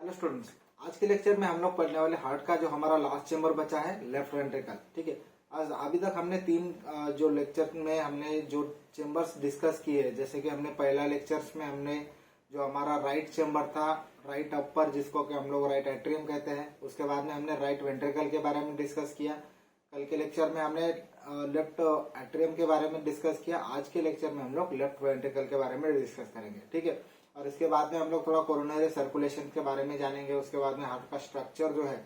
Hello students, आज के lecture में हम लोग पढ़ने वाले हार्ट का जो हमारा लास्ट चेम्बर बचा है लेफ्ट वेंट्रिकल। ठीक है, आज अभी तक हमने तीन जो लेक्चर में हमने जो चेम्बर्स डिस्कस किए, जैसे कि हमने पहला लेक्चर्स में हमने जो हमारा राइट चेम्बर था, राइट अपर, जिसको कि हम लोग राइट एट्रियम कहते हैं, उसके बाद में हमने राइट वेंट्रिकल के बारे में डिस्कस किया। कल के लेक्चर में हमने लेफ्ट एट्रियम के बारे में डिस्कस किया। आज के लेक्चर में हम लोग लेफ्ट वेंट्रिकल के बारे में डिस्कस करेंगे। ठीक है, और इसके बाद में हम लोग थोड़ा कोरोनरी सर्कुलेशन के बारे में जानेंगे। उसके बाद में हार्ट का स्ट्रक्चर जो है,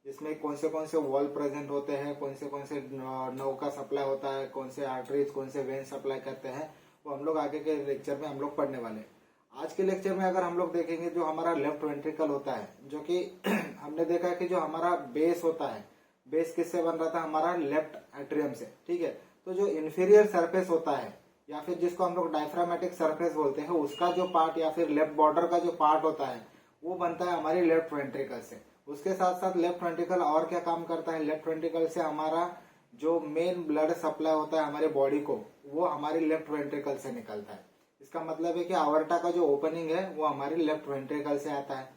जिसमें कौन से वॉल प्रेजेंट होते हैं, कौन से नर्व का सप्लाई होता है, कौन से आर्टरीज, कौन से वेन सप्लाई करते हैं, वो हम लोग आगे के लेक्चर में हम लोग पढ़ने वाले हैं। आज के लेक्चर में अगर हम लोग देखेंगे, जो हमारा लेफ्ट वेंट्रिकल होता है, जो कि हमने देखा है कि जो हमारा बेस होता है, बेस किससे बन रहा था, हमारा लेफ्ट एट्रियम से। ठीक है, तो जो इंफीरियर सरफेस होता है या फिर जिसको हम लोग डायफ्रामेटिक सरफेस बोलते हैं, उसका जो पार्ट या फिर लेफ्ट बॉर्डर का जो पार्ट होता है, वो बनता है हमारी लेफ्ट वेंट्रिकल से। उसके साथ साथ लेफ्ट वेंट्रिकल और क्या काम करता है, लेफ्ट वेंट्रिकल से हमारा जो मेन ब्लड सप्लाई होता है हमारे बॉडी को, वो हमारी लेफ्ट वेंट्रिकल से निकलता है। इसका मतलब है कि आवर्टा का जो ओपनिंग है वो हमारी लेफ्ट वेंट्रिकल से आता है।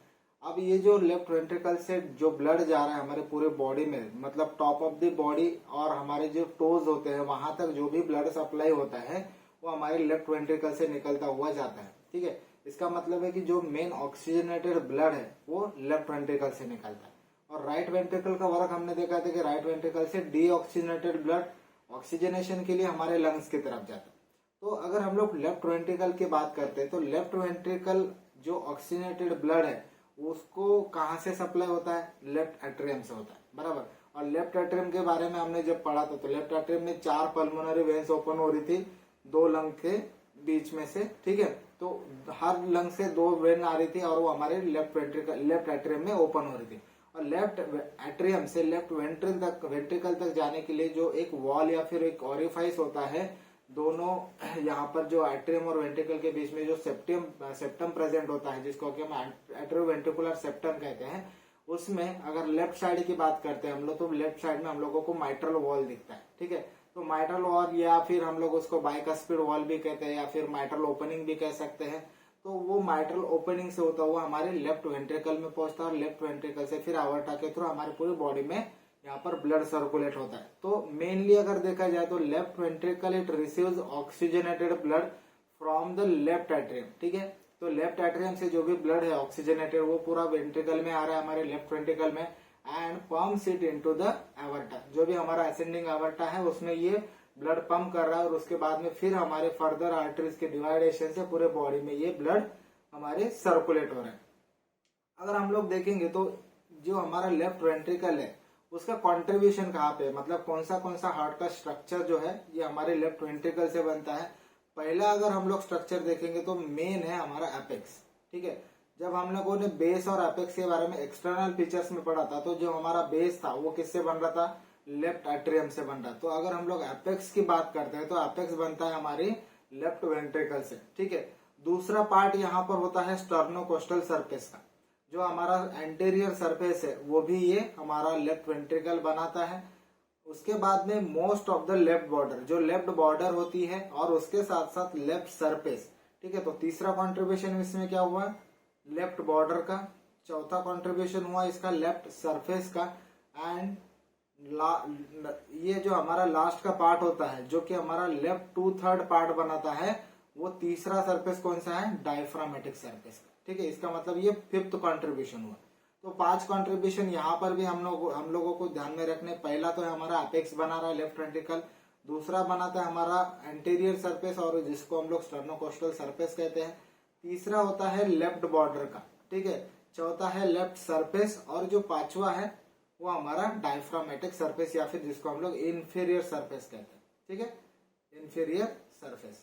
अब ये जो लेफ्ट वेंट्रिकल से जो ब्लड जा रहा है हमारे पूरे बॉडी में, मतलब टॉप ऑफ द बॉडी और हमारे जो टोज होते हैं, वहां तक जो भी ब्लड सप्लाई होता है वो हमारे लेफ्ट वेंट्रिकल से निकलता हुआ जाता है। ठीक है, इसका मतलब है कि जो मेन ऑक्सीजनेटेड ब्लड है वो लेफ्ट वेंट्रिकल से निकलता है। और राइट वेंट्रिकल का वर्क हमने देखा था कि राइट वेंट्रिकल से डीऑक्सीजनेटेड ब्लड ऑक्सीजनेशन के लिए हमारे लंग्स की तरफ जाता है। तो अगर हम लोग लेफ्ट वेंट्रिकल की बात करते हैं, तो लेफ्ट वेंट्रिकल जो ऑक्सीजनेटेड ब्लड है उसको कहाँ से सप्लाई होता है, लेफ्ट एट्रियम से होता है, बराबर। और लेफ्ट एट्रियम के बारे में हमने जब पढ़ा था, तो लेफ्ट एट्रियम में 4 पल्मोनरी वेन्स ओपन हो रही थी 2 लंग के बीच में से। ठीक है, तो हर लंग से 2 वेन आ रही थी और वो हमारे लेफ्ट एट्रियम में ओपन हो रही थी। और लेफ्ट एट्रियम से लेफ्ट वेंट्रिकल तक जाने के लिए जो एक वॉल या फिर एक ऑरिफाइस होता है, दोनों यहाँ पर जो एट्रियम और वेंट्रिकल के बीच में जो सेप्टम प्रेजेंट होता है, जिसको कि हम एट्रियोवेंट्रिकुलर सेप्टम कहते हैं, उसमें अगर लेफ्ट साइड की बात करते हैं हम लोग, तो लेफ्ट साइड में हम लोगों को माइट्रल वॉल दिखता है। ठीक है, तो माइट्रल वॉल या फिर हम लोग उसको बाइकस्पिड वॉल भी कहते हैं या फिर माइट्रल ओपनिंग भी कह सकते हैं। तो वो माइट्रल ओपनिंग से होता हुआ हमारे लेफ्ट वेंट्रिकल में पहुंचता है और लेफ्ट वेंट्रिकल से फिर आवर्टा के थ्रू हमारी पूरी बॉडी में यहाँ पर ब्लड सर्कुलेट होता है। तो मेनली अगर देखा जाए तो left ventricle it receives oxygenated blood from the left atrium. ठीक है, तो लेफ्ट एट्रियम से जो भी ब्लड है ऑक्सीजनेटेड, वो पूरा वेंट्रिकल में आ रहा है, हमारे लेफ्ट वेंट्रिकल में, and pumps it into the aorta. जो भी हमारा असेंडिंग एवर्टा है उसमें ये ब्लड पंप कर रहा है और उसके बाद में फिर हमारे फर्दर आर्टरीज के डिवाइडेशन से पूरे बॉडी में ये ब्लड हमारे सर्कुलेट हो रहा है। अगर हम लोग देखेंगे तो जो हमारा लेफ्ट वेंट्रिकल है उसका कंट्रीब्यूशन कहाँ पे, मतलब कौन सा हार्ट का स्ट्रक्चर जो है ये हमारे लेफ्ट वेंट्रिकल से बनता है। पहला अगर हम लोग स्ट्रक्चर देखेंगे तो मेन है हमारा एपेक्स। ठीक है, जब हम लोगों ने बेस और एपेक्स के बारे में एक्सटर्नल फीचर्स में पढ़ा था, तो जो हमारा बेस था वो किससे बन रहा था, लेफ्ट एट्रियम से बन रहा। तो अगर हम लोग एपेक्स की बात करते हैं तो एपेक्स बनता है हमारी लेफ्ट वेंट्रिकल से। ठीक है, दूसरा पार्ट यहाँ पर होता है स्टर्नोकोस्टल सरफेस का। जो हमारा एंटीरियर सरफेस है वो भी ये हमारा लेफ्ट वेंट्रिकल बनाता है। उसके बाद में most of the left border, जो लेफ्ट बॉर्डर होती है और उसके साथ साथ लेफ्ट सरफेस। ठीक है, तो तीसरा कंट्रीब्यूशन इसमें क्या हुआ, लेफ्ट बॉर्डर का। चौथा कंट्रीब्यूशन हुआ इसका लेफ्ट सरफेस का। एंड ये जो हमारा लास्ट का पार्ट होता है, जो कि हमारा लेफ्ट 2/3 पार्ट बनाता है, वो तीसरा सरफेस कौन सा है, डायफ्रामेटिक सरफेस का। ठीक है, इसका मतलब ये 5th कंट्रीब्यूशन हुआ। तो 5 कंट्रीब्यूशन यहाँ पर भी हम लोगों को ध्यान में रखने। पहला तो है हमारा एपेक्स बना रहा है लेफ्ट वेंट्रिकल, दूसरा बनाता है हमारा एंटीरियर सरफेस और जिसको हम लोग स्टर्नोकोस्टल सरफेस कहते हैं, तीसरा होता है लेफ्ट बॉर्डर का। ठीक है, चौथा है लेफ्ट सरफेस और जो पांचवा है वो हमारा डायफ्रामेटिक सरफेस या फिर जिसको हम लोग इंफीरियर सरफेस कहते हैं। ठीक है, इंफीरियर सरफेस।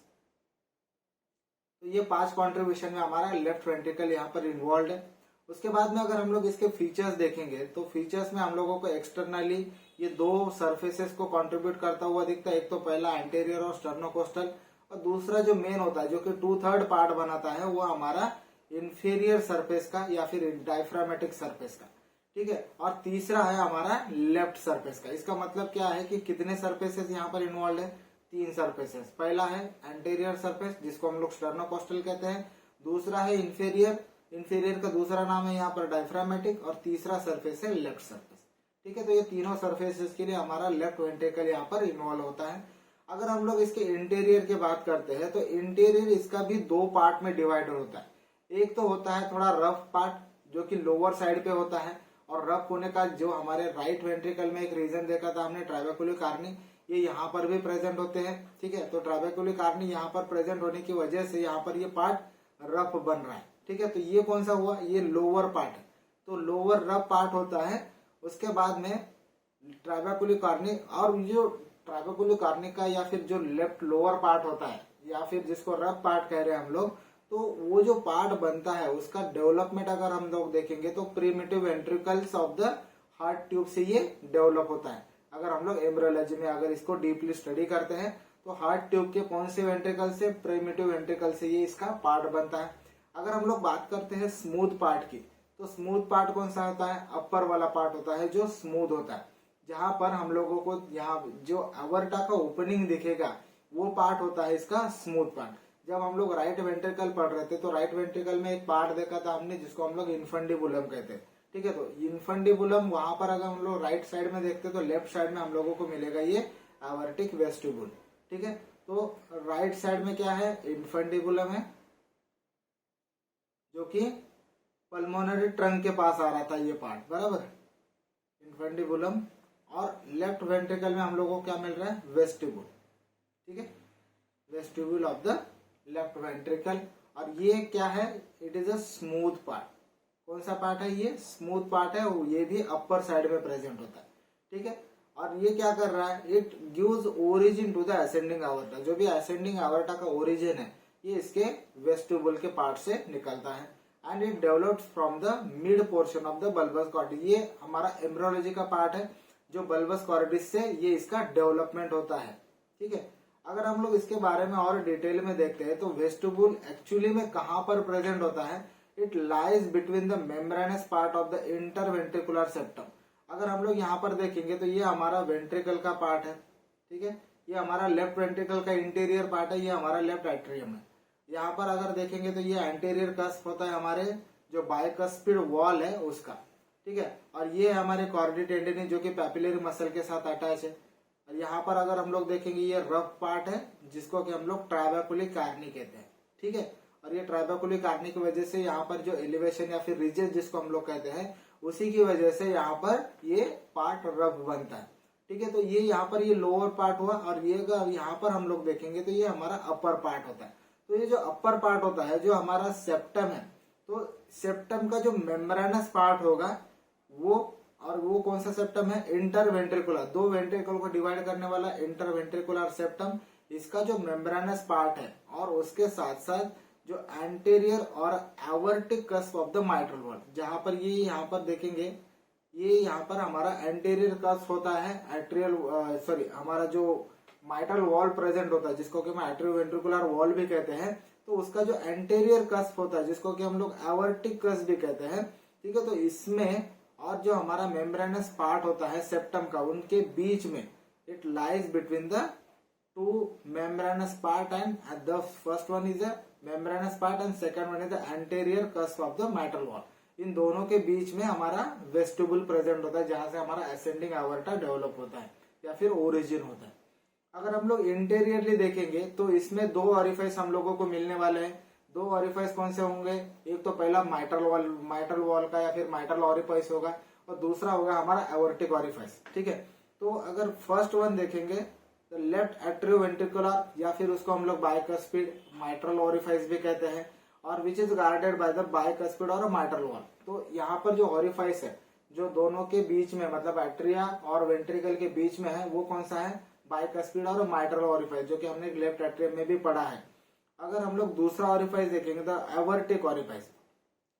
तो ये 5 कंट्रीब्यूशन में हमारा लेफ्ट वेंट्रिकल यहाँ पर इन्वॉल्व है। उसके बाद में अगर हम लोग इसके फीचर्स देखेंगे तो फीचर्स में हम लोगों को एक्सटर्नली ये 2 सरफेसेस को कंट्रीब्यूट करता हुआ दिखता है। एक तो पहला एंटीरियर और स्टर्नोकोस्टल, और दूसरा जो मेन होता है जो कि 2/3 पार्ट बनाता है वो हमारा इंफीरियर सरफेस का या फिर डायफ्रामेटिक सरफेस का। ठीक है, और तीसरा है हमारा लेफ्ट सरफेस का। इसका मतलब क्या है कि कितने सरफेसेस यहाँ पर इन्वॉल्व है, 3 सरफेसेस। पहला है एंटीरियर सरफेस जिसको हम लोग स्टर्नोकोस्टल कहते हैं, दूसरा है इंफीरियर इंफीरियर का दूसरा नाम है यहाँ पर डायफ्रामेटिक, और तीसरा सरफेस है लेफ्ट सरफेस। ठीक है, तो ये तीनों सरफेसेस के लिए हमारा लेफ्ट वेंट्रिकल यहाँ पर इन्वॉल्व होता है। अगर हम लोग इसके इंटीरियर की बात करते हैं तो इंटीरियर इसका भी दो पार्ट में डिवाइडेड होता है। एक तो होता है थोड़ा रफ पार्ट जो कि लोअर साइड पे होता है, और रफ होने का जो हमारे राइट वेंट्रिकल में एक रीजन देखा था हमने ट्राबेकुलर कार्नी, ये यहाँ पर भी प्रेजेंट होते हैं। ठीक है, तो ट्राबेकुलर कार्नी यहाँ पर प्रेजेंट होने की वजह से यहाँ पर ये पार्ट रफ बन रहा है। ठीक है, तो ये कौन सा हुआ, ये लोअर पार्ट है, तो लोअर रफ पार्ट होता है। उसके बाद में ट्राबेकुलर कार्नी, और जो ट्राबेकुलर कार्नी का या फिर जो लेफ्ट लोअर पार्ट होता है या फिर जिसको रफ पार्ट कह रहे हैं हम लोग, तो वो जो पार्ट बनता है उसका डेवलपमेंट अगर हम लोग देखेंगे तो primitive ventricles of the heart tube से ये डेवलप होता है। अगर हम लोग एम्ब्रियोलॉजी में अगर इसको डीपली स्टडी करते हैं तो हार्ट ट्यूब के कौन से वेंट्रिकल से, प्रिमिटिव वेंट्रिकल से ये इसका पार्ट बनता है। अगर हम लोग बात करते हैं स्मूथ पार्ट की, तो स्मूथ पार्ट कौन सा होता है, अपर वाला पार्ट होता है जो स्मूथ होता है, जहां पर हम लोगों को यहाँ जो अवर्टा का ओपनिंग दिखेगा वो पार्ट होता है इसका स्मूथ पार्ट। जब हम लोग राइट वेंट्रिकल पढ़ रहे थे तो राइट वेंट्रिकल में एक पार्ट देखा था हमने जिसको हम लोग इन्फंडिबुलम कहते हैं। ठीक है, तो इन्फंडिबुलम वहां पर अगर हम लोग राइट साइड में देखते तो लेफ्ट साइड में हम लोगों को मिलेगा ये एवर्टिक वेस्टिबुल। ठीक है, तो राइट साइड में क्या है, इन्फंडिबुलम है जो कि पल्मोनरी ट्रंक के पास आ रहा था ये पार्ट, बराबर, इन्फंडिबुलम। और लेफ्ट वेंट्रिकल में हम लोगों को क्या मिल रहा है, वेस्टिबुल। ठीक है, vestibule of the left ventricle. और ये क्या है, it is a smooth part. कौन सा पार्ट है, ये स्मूथ पार्ट है, ये भी अपर साइड में प्रेजेंट होता है। ठीक है, और ये क्या कर रहा है, it gives origin to the ascending aorta. जो भी असेंडिंग आवर्टा का ओरिजिन है ये इसके वेस्टिबुल के पार्ट से निकलता है। And it develops from the mid portion of the bulbus cordis. ये हमारा एम्ब्रियोलॉजी का पार्ट है जो बल्बस कॉर्डिस से ये इसका डेवलपमेंट होता है। ठीक है, अगर हम लोग इसके बारे में और डिटेल में देखते हैं तो वेस्टिबुल एक्चुअली में कहां पर प्रेजेंट होता है, it lies between the membranes part of the interventricular septum. अगर हम लोग यहाँ पर देखेंगे तो ये हमारा वेंट्रिकल का पार्ट है। ठीक है, ये हमारा लेफ्ट वेंट्रिकल का इंटीरियर पार्ट है, ये हमारा लेफ्ट एट्रियम है। यहाँ पर अगर देखेंगे तो ये एंटीरियर कस्प होता है हमारे जो बाइकस्पिड वॉल है उसका। ठीक है, और ये हमारे कॉर्डी टेंडिनी जो कि पैपिलरी मसल के साथ अटैच है। और यहाँ पर अगर हम लोग देखेंगे ये रफ पार्ट है जिसको कि हम लोग ट्राबेकुलर कार्नी कहते हैं। ठीक है, और ये ट्राबेकुलर कार्नी की वजह से यहाँ पर जो एलिवेशन या फिर रिजेस जिसको हम लोग कहते हैं उसी की वजह से यहाँ पर ये पार्ट रफ बनता है। ठीक है, तो ये यहाँ पर ये लोअर पार्ट हुआ, और ये अगर यहाँ पर हम लोग देखेंगे तो ये हमारा अपर पार्ट होता है। तो ये जो अपर पार्ट होता है जो हमारा सेप्टम है, तो सेप्टम का जो मेम्ब्रेनस पार्ट होगा वो, और वो कौन सा सेप्टम है, इंटरवेंट्रिकुलर, दो वेंट्रिकल को डिवाइड करने वाला इंटरवेंट्रिकुलर सेप्टम, इसका जो मेम्ब्रेनस पार्ट है, और उसके साथ साथ जो एंटीरियर और aortic cusp of the mitral valve, जहां पर ये यहाँ पर देखेंगे ये यहाँ पर हमारा एंटीरियर कस्प होता है, एट्रियल सॉरी हमारा जो माइट्रल वॉल प्रेजेंट होता है जिसको कि हम एट्रियोवेंट्रिकुलर वॉल भी कहते हैं, तो उसका जो एंटीरियर कस्प होता है जिसको कि हम लोग एवर्टिक कस्प भी कहते हैं। ठीक है, तो इसमें और जो हमारा मेम्ब्रेनस पार्ट होता है सेप्टम का, उनके बीच में it lies between the two membranous part, and the first one is a membranous part and second one is the anterior cusp of the mitral valve. इन दोनों के बीच में हमारा वेस्टिबुल प्रेजेंट होता है जहां से हमारा असेंडिंग आवर्टा डेवलप होता है या फिर ओरिजिन होता है। अगर हम लोग इंटीरियरली देखेंगे तो इसमें दो ऑरिफाइस हम लोगों को मिलने वाले हैं। दो ऑरिफाइस कौन से होंगे, एक तो पहला माइट्रल वॉल का या फिर माइट्रल ऑरिफाइस होगा, और दूसरा होगा हमारा एवर्टिक ऑरिफाइस। ठीक है, तो अगर फर्स्ट वन देखेंगे तो लेफ्ट एट्रियोवेंट्रिकुलर या फिर उसको हम लोग बाइकस्पिड माइट्रल ऑरिफाइस भी कहते हैं, और which is guarded by the bicuspid और माइट्रल वॉल। तो यहाँ पर जो ऑरिफाइस है जो दोनों के बीच में मतलब एट्रिया और वेंट्रिकल के बीच में है वो कौन सा है, बाइकस्पिड और माइट्रल ऑरिफाइस, जो कि हमने लेफ्ट एट्रियम में भी पढ़ा है। अगर हम लोग दूसरा ऑरिफाइस देखेंगे तो एवर्टिक ऑरिफाइस,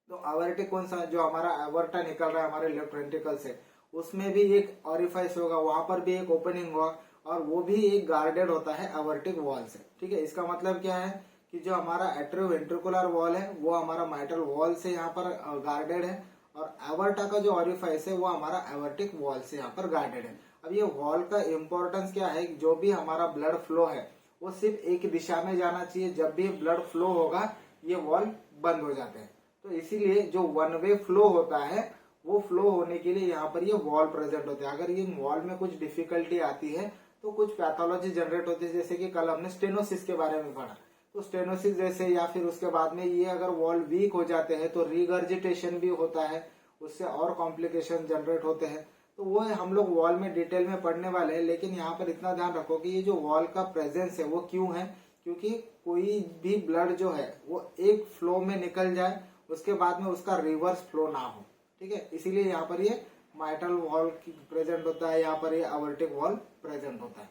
तो एवर्टिक कौन सा, जो हमारा एवर्टा निकल रहा है हमारे लेफ्ट वेंट्रिकल से, उसमें भी एक ऑरिफाइस होगा, वहां पर भी एक ओपनिंग होगा, और वो भी एक गार्डेड होता है एवर्टिक वॉल से। ठीक है, इसका मतलब क्या है कि जो हमारा एट्रियोवेंट्रिकुलर वॉल है वो हमारा माइट्रल वॉल से यहाँ पर गार्डेड है, और एवर्टा का जो ऑरिफाइस है वो हमारा एवर्टिक वॉल से यहाँ पर गार्डेड है। अब ये वॉल का इम्पोर्टेंस क्या है, जो भी हमारा ब्लड फ्लो है वो सिर्फ एक दिशा में जाना चाहिए। जब भी ब्लड फ्लो होगा ये वॉल बंद हो जाते हैं। तो इसीलिए जो वन वे फ्लो होता है वो फ्लो होने के लिए यहाँ पर ये वॉल प्रेजेंट होते हैं। अगर ये वॉल में कुछ डिफिकल्टी आती है तो कुछ पैथोलॉजी जनरेट होती है, जैसे कि कल हमने स्टेनोसिस के बारे में पढ़ा। तो स्टेनोसिस जैसे, या फिर उसके बाद में ये अगर वॉल वीक हो जाते हैं तो रिगर्जिटेशन भी होता है, उससे और कॉम्प्लिकेशन जनरेट होते हैं। तो वो हम लोग वॉल में डिटेल में पढ़ने वाले हैं, लेकिन यहाँ पर इतना ध्यान रखो कि ये जो वॉल का प्रेजेंस है वो क्यों है, क्योंकि कोई भी ब्लड जो है वो एक फ्लो में निकल जाए, उसके बाद में उसका रिवर्स फ्लो ना हो, ठीक है। इसीलिए यहाँ पर ये माइटल वॉल प्रेजेंट होता है, यहाँ पर ये अवर्टिक वॉल प्रेजेंट होता है,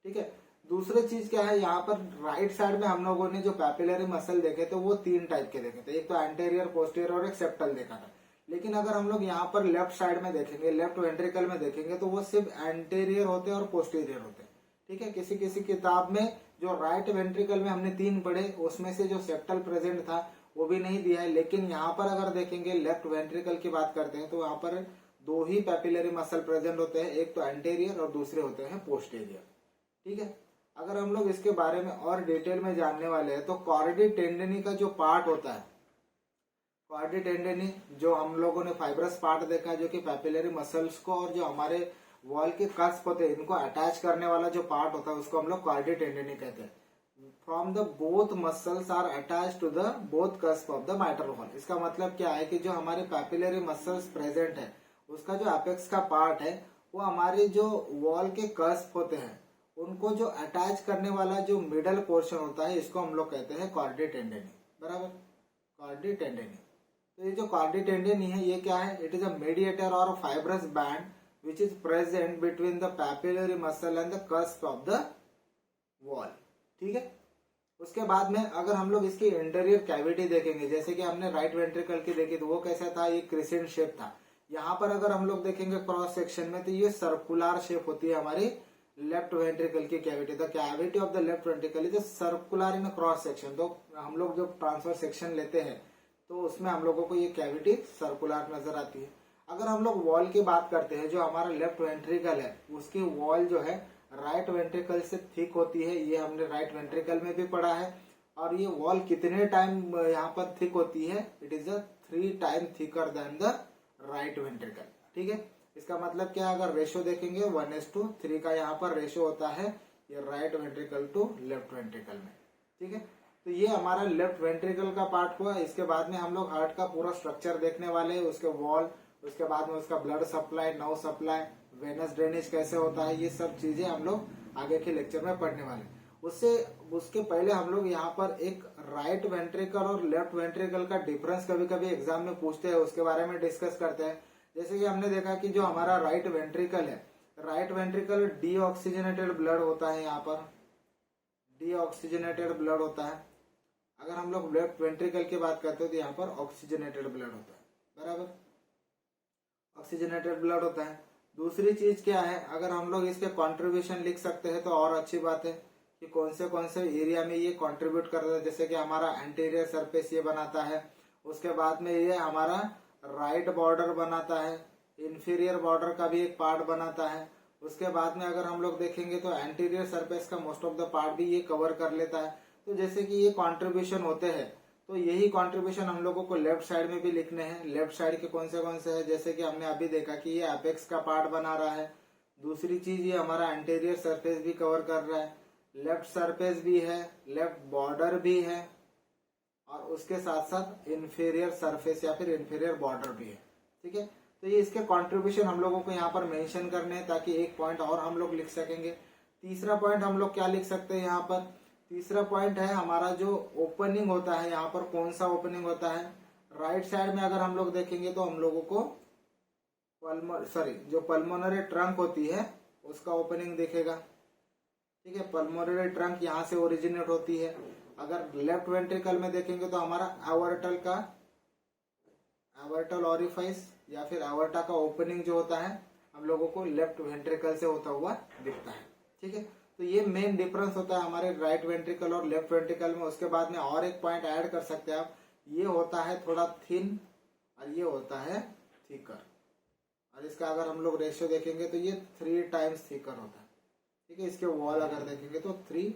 ठीक है। दूसरी चीज क्या है, यहाँ पर राइट साइड में हम लोगों ने जो पैपिलरी मसल देखे थे वो 3 टाइप के देखे थे, एक तो एंटेरियर, पोस्टीरियर और एक सेप्टल देखा था। लेकिन अगर हम लोग यहाँ पर लेफ्ट साइड में देखेंगे, लेफ्ट वेंट्रिकल में देखेंगे, तो वो सिर्फ एंटेरियर होते हैं और पोस्टीरियर होते हैं, ठीक है। किसी किसी किताब में जो राइट वेंट्रिकल में हमने 3 पढ़े, उसमें से जो सेप्टल प्रेजेंट था वो भी नहीं दिया है। लेकिन यहाँ पर अगर देखेंगे, लेफ्ट वेंट्रिकल की बात करते हैं, तो यहाँ पर 2 ही पैपिलरी मसल प्रेजेंट होते हैं, एक तो एंटेरियर और दूसरे होते हैं पोस्टीरियर, ठीक है। अगर हम लोग इसके बारे में और डिटेल में जानने वाले हैं तो कॉर्डी टेंडनी का जो पार्ट होता है, कॉर्डी टेंडनी जो हम लोगों ने फाइब्रस पार्ट देखा है, जो कि पैपिलरी मसल्स को और जो हमारे वॉल के कस्प होते हैं इनको अटैच करने वाला जो पार्ट होता है उसको हम लोग कॉर्डी टेंडनी कहते हैं। From the both muscles are attach to the both cusp of the mitral valve. इसका मतलब क्या है कि जो हमारे पैपिलरी मसल्स प्रेजेंट है उसका जो एपेक्स का पार्ट है वो हमारे जो वॉल के कस्प होते हैं उनको जो अटैच करने वाला जो मिडल पोर्शन होता है इसको हम लोग कहते हैं कॉर्डी टेंडनी, बराबर, कॉर्डी टेंडनी। तो ये जो कॉर्डी टेंडनी है ये क्या है, इट इज अ मीडिएटर और fibrous band which is present between the papillary muscle and the cusp of the wall, ठीक है। उसके बाद में अगर हम लोग इसकी इंटीरियर कैविटी देखेंगे, जैसे कि हमने राइट वेंट्रिकल की देखी तो वो कैसा था, ये क्रिसेंट शेप था। यहाँ पर अगर हम लोग देखेंगे क्रॉस सेक्शन में तो ये सर्कुलर शेप होती है हमारी लेफ्ट वेंट्रिकल की cavity. The cavity of the left ventricle is circular in cross section. तो हम लोग जब ट्रांसफर सेक्शन लेते हैं तो उसमें हम लोगों को ये कैविटी सर्कुलर नजर आती है। अगर हम लोग वॉल की बात करते हैं, जो हमारा लेफ्ट वेंट्रिकल है उसकी वॉल जो है राइट वेंट्रिकल से थिक होती है, ये हमने राइट वेंट्रिकल में भी पढ़ा है। और ये वॉल कितने टाइम यहाँ पर थिक होती है, it is 3 time thicker than the right ventricle, ठीक है। इसका मतलब क्या है, अगर रेशो देखेंगे 1:3 का यहाँ पर रेशो होता है ये right ventricle to left ventricle में, ठीक है। तो ये हमारा लेफ्ट वेंट्रिकल का पार्ट हुआ। इसके बाद में हम लोग हार्ट का पूरा स्ट्रक्चर देखने वाले हैं, उसके वॉल, उसके बाद में उसका blood supply, nerve supply, venous drainage कैसे होता है, ये सब चीजें हम लोग आगे के लेक्चर में पढ़ने वाले हैं। उसके पहले हम लोग यहाँ पर एक राइट वेंट्रिकल और लेफ्ट वेंट्रिकल का डिफरेंस कभी कभी एग्जाम में पूछते हैं, उसके बारे में डिस्कस करते हैं। जैसे कि हमने देखा कि जो हमारा राइट वेंट्रिकल है, राइट वेंट्रिकल डीऑक्सीजनेटेड ब्लड होता है, यहाँ पर डीऑक्सीजनेटेड ब्लड होता है। अगर हम लोग लेफ्ट वेंट्रिकल की बात करते हैं तो यहाँ पर ऑक्सीजनेटेड ब्लड होता है, बराबर, ऑक्सीजनेटेड ब्लड होता है। दूसरी चीज क्या है, अगर हम लोग इसके कंट्रीब्यूशन लिख सकते हैं तो और अच्छी बात है कि कौन से एरिया में ये कंट्रीब्यूट करता है। जैसे कि हमारा एंटीरियर सरफेस ये बनाता है, उसके बाद में ये हमारा राइट बॉर्डर बनाता है, इंफीरियर बॉर्डर का भी एक पार्ट बनाता है। उसके बाद में अगर हम लोग देखेंगे तो एंटीरियर सरफेस का मोस्ट ऑफ द पार्ट भी ये कवर कर लेता है। तो जैसे कि ये कंट्रीब्यूशन होते हैं, तो यही कंट्रीब्यूशन हम लोगों को लेफ्ट साइड में भी लिखने हैं। लेफ्ट साइड के कौन से है, जैसे कि हमने अभी देखा कि ये एपेक्स का पार्ट बना रहा है। दूसरी चीज ये हमारा एंटीरियर सरफेस भी कवर कर रहा है, लेफ्ट सरफेस भी है, लेफ्ट बॉर्डर भी है, और उसके साथ साथ इंफीरियर सरफेस या फिर इंफीरियर बॉर्डर भी है, ठीक है। तो ये इसके कंट्रीब्यूशन हम लोगों को यहाँ पर मेंशन करने हैं ताकि एक पॉइंट और हम लोग लिख सकेंगे। तीसरा पॉइंट हम लोग क्या लिख सकते हैं यहाँ पर, तीसरा पॉइंट है हमारा जो ओपनिंग होता है, यहाँ पर कौन सा ओपनिंग होता है। राइट साइड में अगर हम लोग देखेंगे तो हम लोगों को जो पल्मोनरी ट्रंक होती है उसका ओपनिंग दिखेगा, ठीक है। पल्मोनरी ट्रंक यहाँ से ओरिजिनेट होती है। अगर लेफ्ट वेंट्रिकल में देखेंगे तो हमारा एवर्टल ऑरिफाइस या फिर एवर्टा का ओपनिंग जो होता है हम लोगों को लेफ्ट वेंट्रिकल से होता हुआ दिखता है, ठीक है। तो ये मेन डिफरेंस होता है हमारे राइट वेंट्रिकल और लेफ्ट वेंट्रिकल में। उसके बाद में और एक पॉइंट ऐड कर सकते हैं आप, ये होता है थोड़ा थिन और ये होता है थिकर। और इसका अगर हम लोग रेशियो देखेंगे तो ये 3 टाइम्स थिकर होता है, ठीक है। इसके वॉल अगर देखेंगे तो 3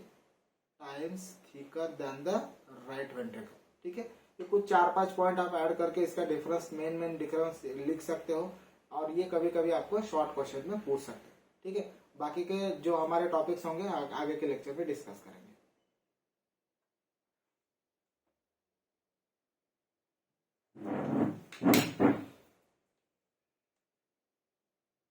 times thicker than the right ventricle, ठीक है। ये कुछ 4-5 पॉइंट आप ऐड करके इसका डिफरेंस, मेन डिफरेंस लिख सकते हो, और ये कभी कभी आपको शॉर्ट क्वेश्चन में पूछ सकते हैं, ठीक है। बाकी के जो हमारे टॉपिक्स होंगे आगे के लेक्चर में डिस्कस करेंगे।